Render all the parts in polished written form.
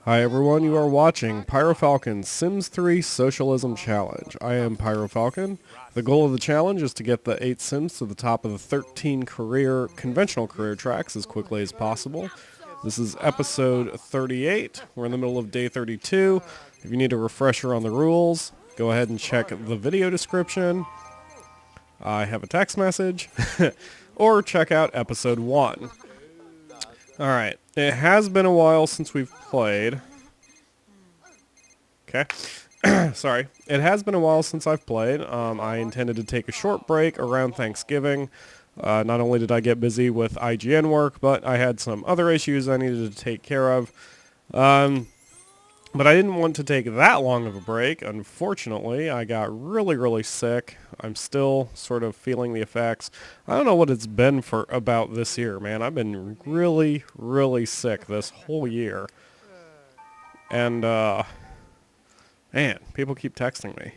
Hi everyone, you are watching PyroFalkon's Sims 3 Socialism Challenge. I am PyroFalkon. The goal of the challenge is to get the 8 Sims to the top of the 13 conventional career tracks as quickly as possible. This is episode 38. We're in the middle of day 32. If you need a refresher on the rules, go ahead and check the video description. I have a text message. Or check out episode 1. Alright, it has been a while since we've played. Okay. Sorry. It has been a while since I've played. I intended to take a short break around Thanksgiving. Not only did I get busy with IGN work, but I had some other issues I needed to take care of. But I didn't want to take that long of a break. Unfortunately, I got really sick. I'm still sort of feeling the effects. I don't know what it's been for about this year, man. I've been really sick this whole year. And, man, people keep texting me.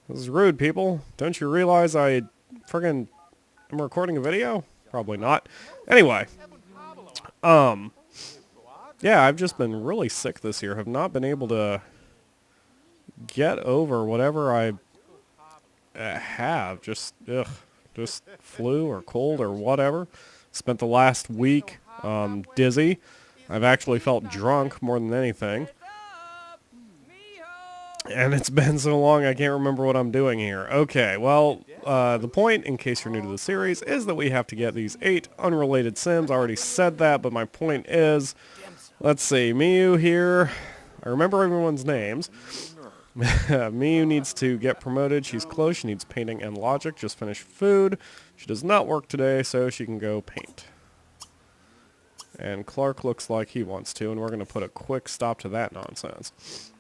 This is rude, people. Don't you realize I friggin' am recording a video? Probably not. Anyway, yeah, I've just been really sick this year. Have not been able to get over whatever I have. Just flu or cold or whatever. Spent the last week dizzy. I've actually felt drunk more than anything. And it's been so long I can't remember what I'm doing here. Okay, well, the point, in case you're new to the series, is that we have to get these 8 unrelated Sims. I already said that, but my point is, let's see, Miyu here. I remember everyone's names. Miyu needs to get promoted. She's close. She needs painting and logic. Just finished food. She does not work today, so she can go paint. And Clark looks like he wants to, and we're going to put a quick stop to that nonsense.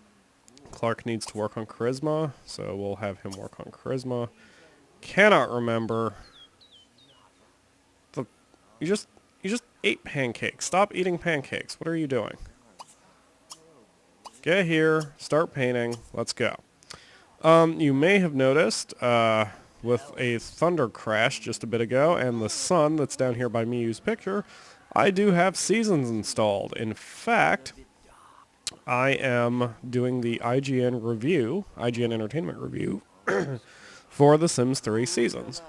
Clark needs to work on charisma, so we'll have him work on charisma. Cannot remember. You just ate pancakes. Stop eating pancakes. What are you doing? Get here. Start painting. Let's go. You may have noticed with a thunder crash just a bit ago and the sun that's down here by Miyu's picture, I do have seasons installed. In fact, I am doing the IGN Entertainment review, for The Sims 3 Seasons.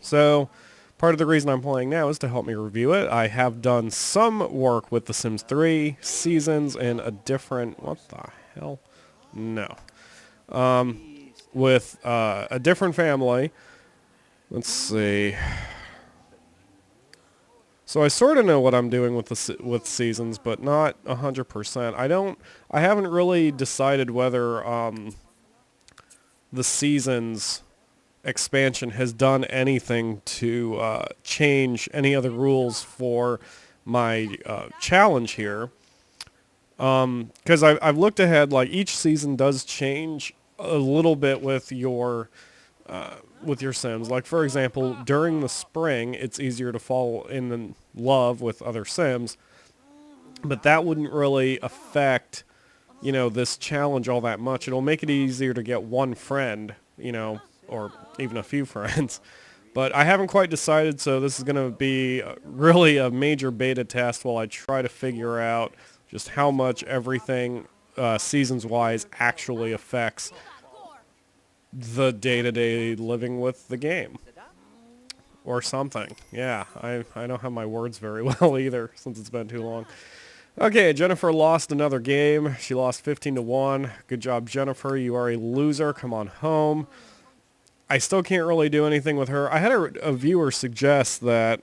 So, part of the reason I'm playing now is to help me review it. I have done some work with The Sims 3 Seasons in a different... What the hell? No. With a different family. Let's see... So I sort of know what I'm doing with seasons, but not 100%. I haven't really decided whether the seasons expansion has done anything to change any other rules for my challenge here. Because I've looked ahead, like each season does change a little bit with your Sims. Like, for example, during the spring, it's easier to fall in love with other Sims, but that wouldn't really affect, this challenge all that much. It'll make it easier to get one friend, or even a few friends. But I haven't quite decided, so this is going to be really a major beta test while I try to figure out just how much everything, seasons-wise, actually affects the day-to-day living with the game. Or something. Yeah, I don't have my words very well either, since it's been too long. Okay, Jennifer lost another game. She lost 15-1. Good job, Jennifer. You are a loser. Come on home. I still can't really do anything with her. I had a viewer suggest that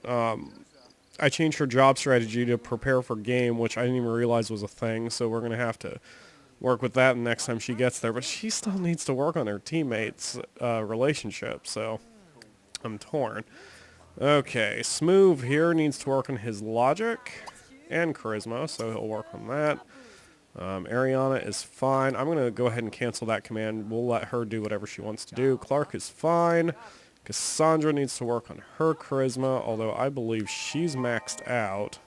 I changed her job strategy to prepare for game, which I didn't even realize was a thing, so we're going to have to work with that next time she gets there. But she still needs to work on her teammates' relationship, so I'm torn. Okay, Smooth here needs to work on his logic and charisma, so he'll work on that. Ariana is fine. I'm going to go ahead and cancel that command. We'll let her do whatever she wants to do. Clark is fine. Cassandra needs to work on her charisma, although I believe she's maxed out.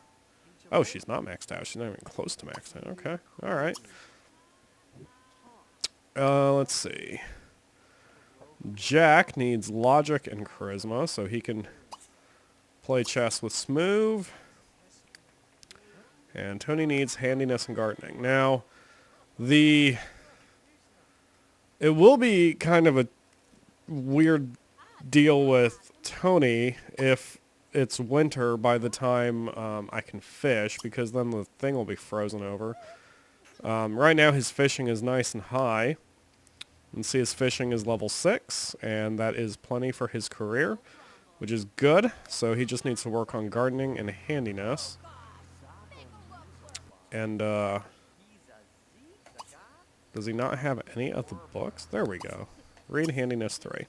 Oh, she's not maxed out. She's not even close to maxed out. Okay, all right. Let's see. Jack needs logic and charisma, so he can play chess with Smooth. And Tony needs handiness and gardening. Now, it will be kind of a weird deal with Tony if it's winter by the time I can fish, because then the thing will be frozen over. Right now his fishing is nice and high. You can see his fishing is level 6, and that is plenty for his career, which is good. So he just needs to work on gardening and handiness. And does he not have any of the books? There we go. Read handiness 3.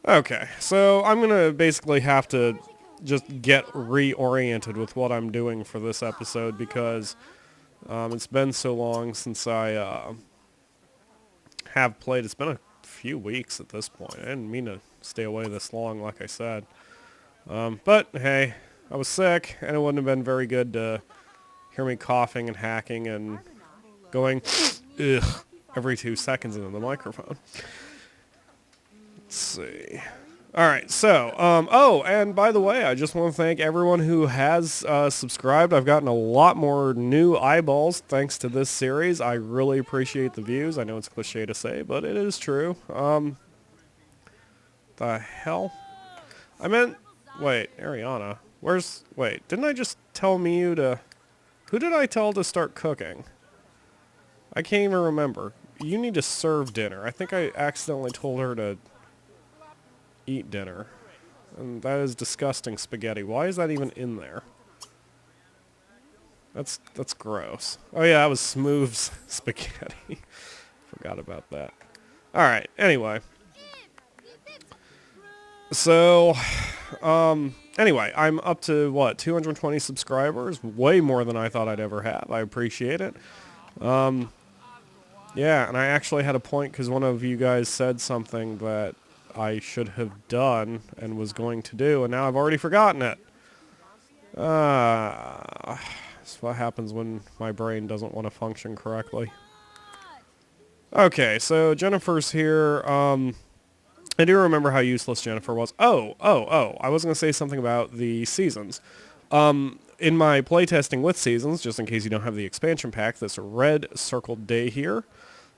Okay, so I'm going to basically have to just get reoriented with what I'm doing for this episode, because it's been so long since I have played. It's been a few weeks at this point. I didn't mean to stay away this long, like I said. But, hey, I was sick, and it wouldn't have been very good to hear me coughing and hacking and going ugh every 2 seconds into the microphone. Let's see. Alright, so, oh, and by the way, I just want to thank everyone who has subscribed. I've gotten a lot more new eyeballs thanks to this series. I really appreciate the views. I know it's cliche to say, but it is true. The hell? I meant, wait, Ariana, wait, didn't I just tell Miyu to, who did I tell to start cooking? I can't even remember. You need to serve dinner. I think I accidentally told her to eat dinner. And that is disgusting spaghetti. Why is that even in there? That's gross. Oh yeah, that was Smooth's spaghetti. Forgot about that. Alright, anyway. So, anyway, I'm up to, what, 220 subscribers? Way more than I thought I'd ever have. I appreciate it. Yeah, and I actually had a point because one of you guys said something that I should have done and was going to do, and now I've already forgotten it. That's what happens when my brain doesn't want to function correctly. Okay, so Jennifer's here. I do remember how useless Jennifer was. Oh, I was going to say something about the seasons. In my playtesting with seasons, just in case you don't have the expansion pack, this red circled day here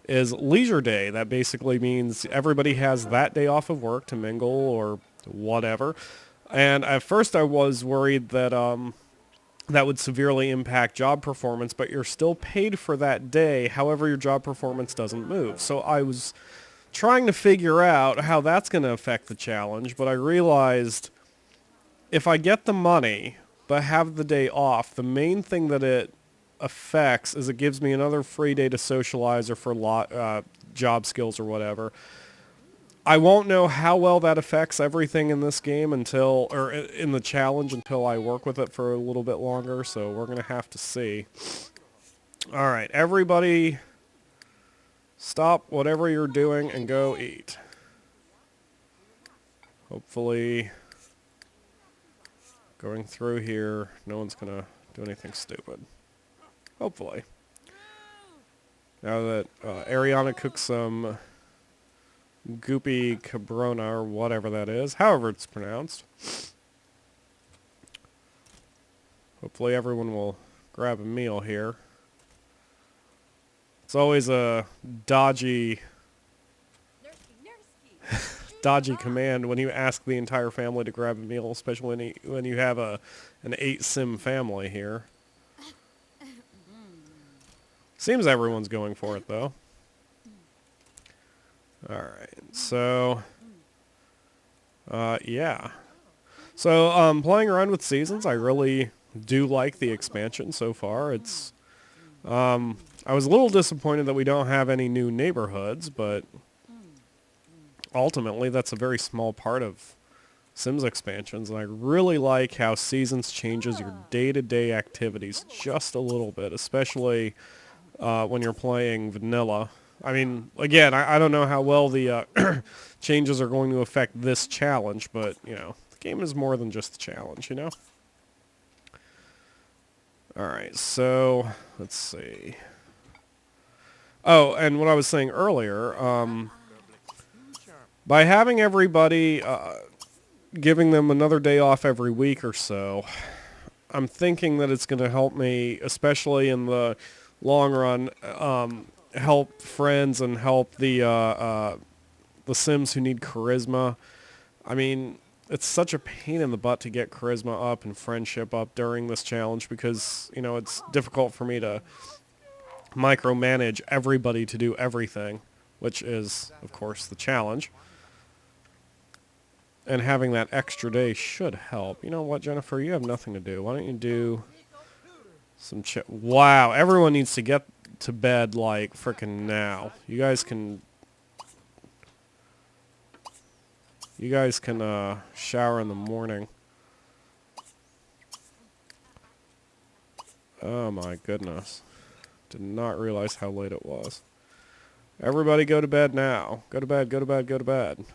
is leisure day. That basically means everybody has that day off of work to mingle or whatever. And at first I was worried that that would severely impact job performance, but you're still paid for that day. However, your job performance doesn't move. So I was trying to figure out how that's going to affect the challenge, but I realized if I get the money but have the day off, the main thing that it affects is it gives me another free day to socialize or for job skills or whatever. I won't know how well that affects everything in this game until, or in the challenge, until I work with it for a little bit longer, so we're going to have to see. Alright, everybody stop whatever you're doing and go eat. Hopefully, going through here, no one's going to do anything stupid. Hopefully. Now that Ariana cooks some goopy cabrona or whatever that is, however it's pronounced. Hopefully everyone will grab a meal here. It's always a dodgy command when you ask the entire family to grab a meal, especially when you have an 8-sim family here. Seems everyone's going for it, though. Alright, so yeah. So, playing around with seasons, I really do like the expansion so far. It's, I was a little disappointed that we don't have any new neighborhoods, but ultimately that's a very small part of Sims expansions, and I really like how seasons changes your day-to-day activities just a little bit, especially when you're playing vanilla. I mean, again, I don't know how well the changes are going to affect this challenge, but, you know, the game is more than just the challenge, you know? Alright, so, let's see. Oh, and what I was saying earlier, by having everybody, giving them another day off every week or so, I'm thinking that it's going to help me, especially in the long run, help friends and help the Sims who need charisma. I mean, it's such a pain in the butt to get charisma up and friendship up during this challenge because, it's difficult for me to micromanage everybody to do everything, which is, of course, the challenge. And having that extra day should help. You know what, Jennifer? You have nothing to do. Why don't you do some Wow, everyone needs to get to bed, like, frickin' now. You guys can shower in the morning. Oh my goodness. Did not realize how late it was. Everybody go to bed now. Go to bed, go to bed, go to bed.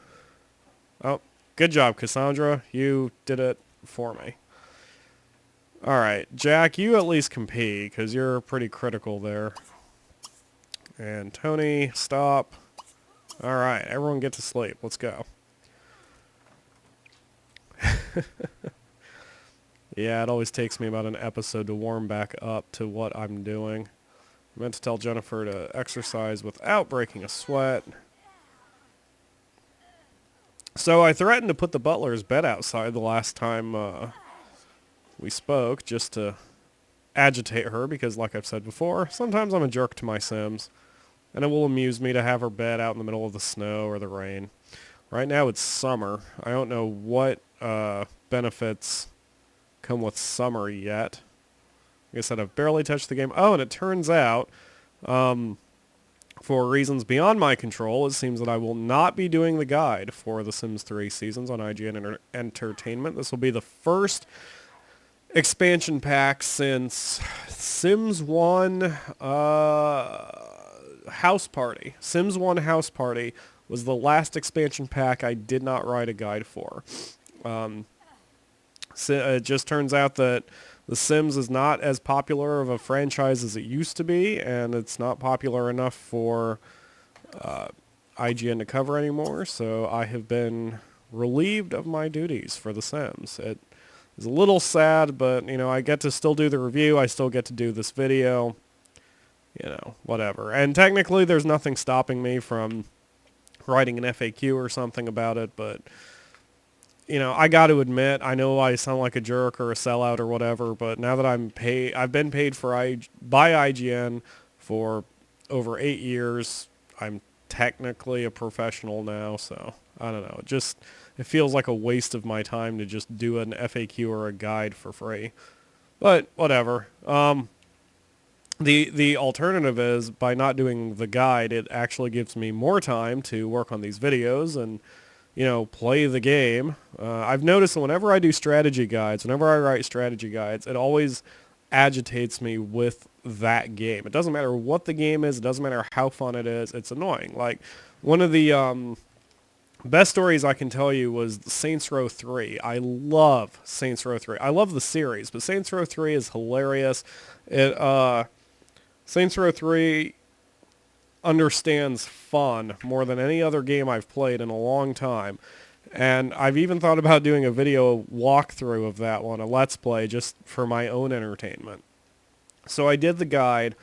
Oh, good job, Cassandra. You did it for me. Alright, Jack, you at least can pee, because you're pretty critical there. And Tony, stop. Alright, everyone get to sleep. Let's go. Yeah, it always takes me about an episode to warm back up to what I'm doing. I meant to tell Jennifer to exercise without breaking a sweat. So I threatened to put the butler's bed outside the last time we spoke, just to agitate her, because like I've said before, sometimes I'm a jerk to my Sims, and it will amuse me to have her bed out in the middle of the snow or the rain. Right now it's summer. I don't know what benefits come with summer yet. Like I said, I've barely touched the game. Oh, and it turns out, for reasons beyond my control, it seems that I will not be doing the guide for The Sims 3 Seasons on IGN Entertainment. This will be the first expansion pack since Sims 1 House Party. Sims 1 House Party was the last expansion pack I did not write a guide for. So it just turns out that The Sims is not as popular of a franchise as it used to be, and it's not popular enough for IGN to cover anymore, so I have been relieved of my duties for The Sims. It is a little sad, but, I get to still do the review, I still get to do this video, whatever. And technically there's nothing stopping me from writing an FAQ or something about it, but I got to admit, I know I sound like a jerk or a sellout or whatever, but now that I've been paid by IGN for over 8 years. I'm technically a professional now, so I don't know. It feels like a waste of my time to just do an FAQ or a guide for free. But whatever. The alternative is, by not doing the guide, it actually gives me more time to work on these videos and play the game. I've noticed that whenever I do strategy guides, whenever I write strategy guides, it always agitates me with that game. It doesn't matter what the game is. It doesn't matter how fun it is. It's annoying. Like, one of the best stories I can tell you was Saints Row 3. I love Saints Row 3. I love the series, but Saints Row 3 is hilarious. Saints Row 3 understands fun more than any other game I've played in a long time. And I've even thought about doing a video walkthrough of that one, a Let's Play, just for my own entertainment. So I did the guide,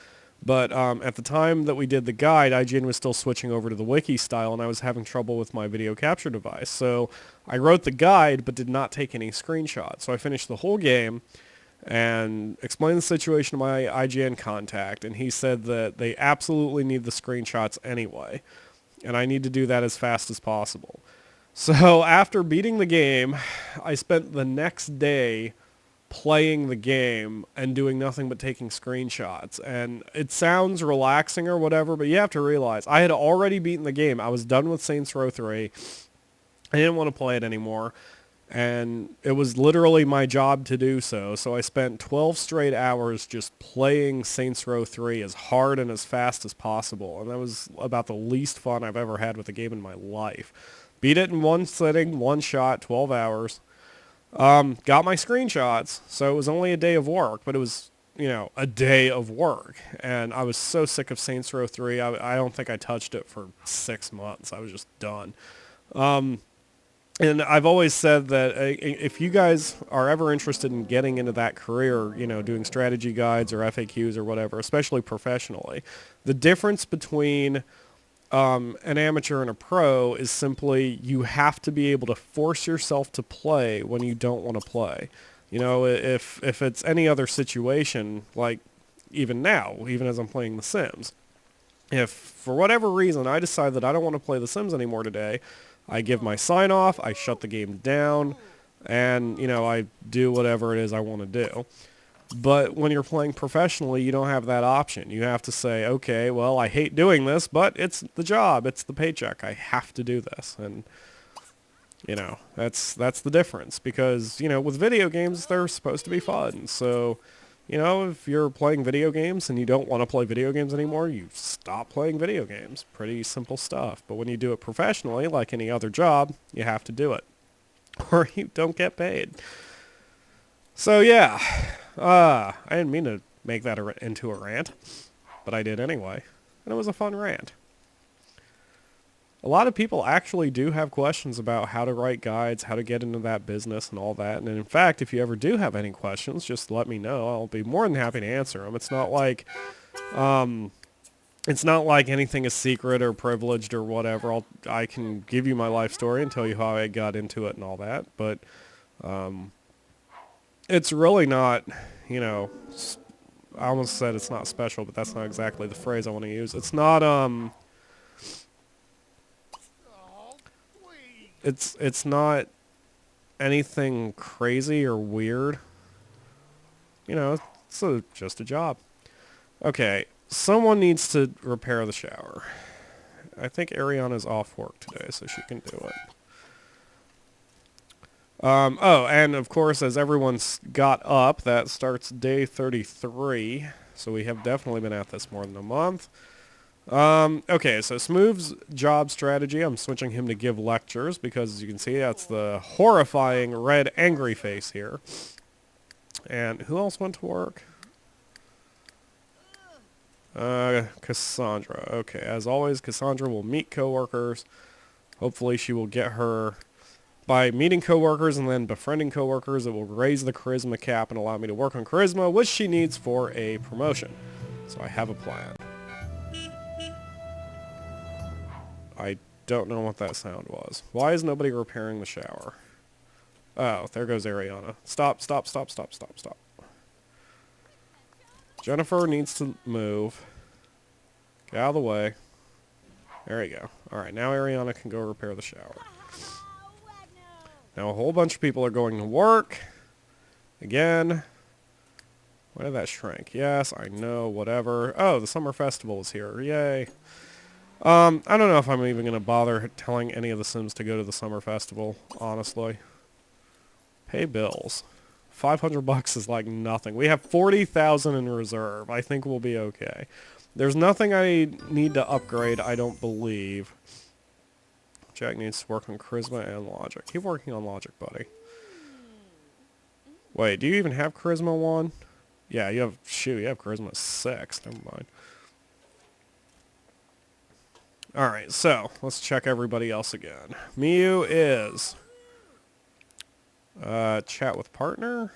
but at the time that we did the guide, IGN was still switching over to the wiki style, and I was having trouble with my video capture device. So I wrote the guide, but did not take any screenshots. So I finished the whole game and explained the situation to my IGN contact, and he said that they absolutely need the screenshots anyway, and I need to do that as fast as possible. So after beating the game, I spent the next day playing the game and doing nothing but taking screenshots. And it sounds relaxing or whatever, but you have to realize, I had already beaten the game. I was done with Saints Row 3. I didn't want to play it anymore. And it was literally my job to do so. So I spent 12 straight hours just playing Saints Row 3 as hard and as fast as possible. And that was about the least fun I've ever had with a game in my life. Beat it in one sitting, one shot, 12 hours. Got my screenshots, so it was only a day of work, but it was, a day of work. And I was so sick of Saints Row 3, I don't think I touched it for 6 months. I was just done. And I've always said that if you guys are ever interested in getting into that career, doing strategy guides or FAQs or whatever, especially professionally, the difference between an amateur and a pro is simply you have to be able to force yourself to play when you don't want to play. If it's any other situation, like even now, even as I'm playing The Sims, if for whatever reason I decide that I don't want to play The Sims anymore today, I give my sign off, I shut the game down, and, I do whatever it is I want to do. But when you're playing professionally, you don't have that option. You have to say, okay, well, I hate doing this, but it's the job, it's the paycheck. I have to do this. And, that's the difference. Because, with video games, they're supposed to be fun. So, if you're playing video games and you don't want to play video games anymore, you stop playing video games. Pretty simple stuff. But when you do it professionally, like any other job, you have to do it. Or you don't get paid. So, yeah. I didn't mean to make that into a rant, but I did anyway. And it was a fun rant. A lot of people actually do have questions about how to write guides, how to get into that business and all that. And in fact, if you ever do have any questions, just let me know. I'll be more than happy to answer them. It's not like anything is secret or privileged or whatever. I can give you my life story and tell you how I got into it and all that. But it's really not, I almost said it's not special, but that's not exactly the phrase I want to use. It's not, it's not anything crazy or weird. It's just a job. Okay, someone needs to repair the shower. I think Ariana's off work today, so she can do it. And of course, as everyone's got up, that starts day 33. So we have definitely been at this more than a month. Okay, so Smooth's job strategy, I'm switching him to give lectures because, as you can see, that's the horrifying red angry face here. And who else went to work? Cassandra. Okay, as always, Cassandra will meet coworkers. Hopefully she will get her... By meeting coworkers and then befriending coworkers, it will raise the charisma cap and allow me to work on charisma, which she needs for a promotion. So I have a plan. I don't know what that sound was. Why is nobody repairing the shower? Oh, there goes Ariana. Stop. Jennifer needs to move. Get out of the way. There you go. Alright, now Ariana can go repair the shower. Now a whole bunch of people are going to work. Again. Why did that shrink? Yes, I know, whatever. Oh, the summer festival is here. Yay. I don't know if I'm even going to bother telling any of the Sims to go to the summer festival, honestly. Pay bills. $500 is like nothing. We have 40,000 in reserve. I think we'll be okay. There's nothing I need to upgrade, I don't believe. Jack needs to work on charisma and logic. Keep working on logic, buddy. Wait, do you even have charisma 1? Yeah, you have charisma 6. Never mind. Alright, so, let's check everybody else again. Miyu is... chat with partner.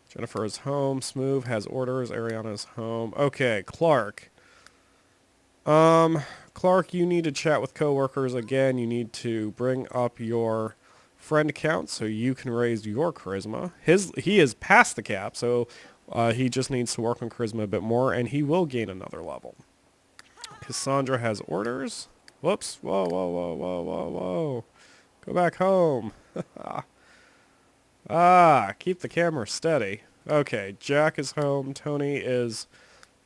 Jennifer is home. Smooth has orders. Ariana is home. Okay, Clark. Clark, you need to chat with coworkers again. You need to bring up your friend count so you can raise your charisma. He is past the cap, so he just needs to work on charisma a bit more, and he will gain another level. Cassandra has orders. Whoops. Whoa. Go back home. Keep the camera steady. Okay, Jack is home. Tony is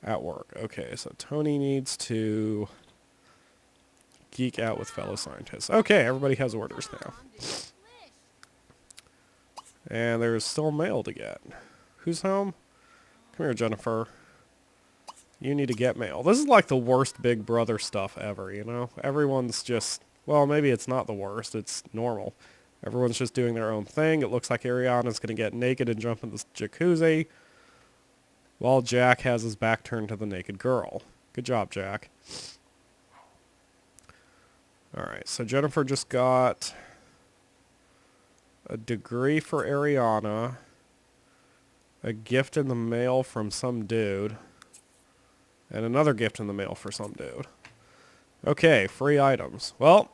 at work. Okay, so Tony needs to geek out with fellow scientists. Okay, everybody has orders now. And there's still mail to get. Who's home? Come here, Jennifer. You need to get mail. This is like the worst Big Brother stuff ever, you know? Everyone's just... Well, maybe it's not the worst. It's normal. Everyone's just doing their own thing. It looks like Ariana's going to get naked and jump in the jacuzzi, while Jack has his back turned to the naked girl. Good job, Jack. Alright, so Jennifer just got a degree for Ariana, a gift in the mail from some dude, and another gift in the mail for some dude. Okay, free items. Well,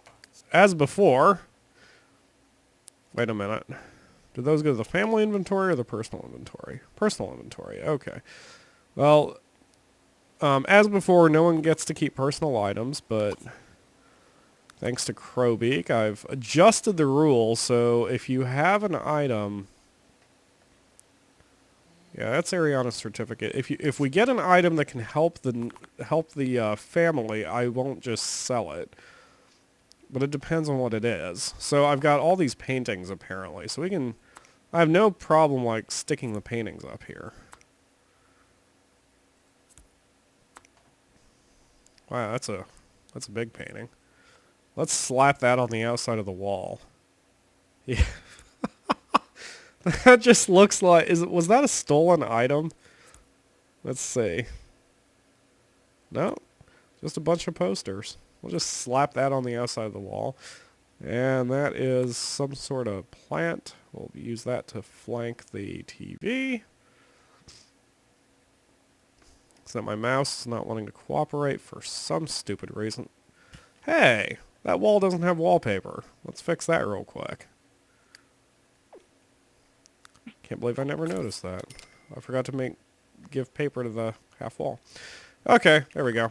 as before... Wait a minute. Did those go to the family inventory or the personal inventory? Personal inventory, okay. Well, as before, no one gets to keep personal items, but thanks to Crowbeak, I've adjusted the rules, so if you have an item... Yeah, that's Ariana's certificate. If we get an item that can help the family, I won't just sell it. But it depends on what it is. So I've got all these paintings apparently, so we can... I have no problem like sticking the paintings up here. Wow, that's a big painting. Let's slap that on the outside of the wall. Yeah. That just looks like... Was that a stolen item? Let's see. No. Just a bunch of posters. We'll just slap that on the outside of the wall. And that is some sort of plant. We'll use that to flank the TV. So that my mouse is not wanting to cooperate for some stupid reason. Hey! That wall doesn't have wallpaper. Let's fix that real quick. Can't believe I never noticed that. I forgot to give paper to the half wall. Okay, there we go.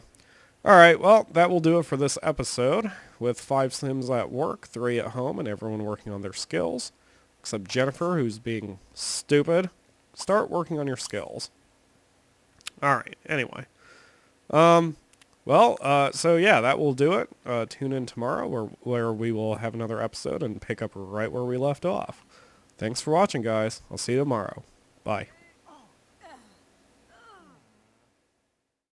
Alright, well, that will do it for this episode, with 5 Sims at work, 3 at home, and everyone working on their skills. Except Jennifer, who's being stupid. Start working on your skills. Alright, anyway. So yeah, that will do it. Tune in tomorrow, where we will have another episode and pick up right where we left off. Thanks for watching, guys. I'll see you tomorrow. Bye.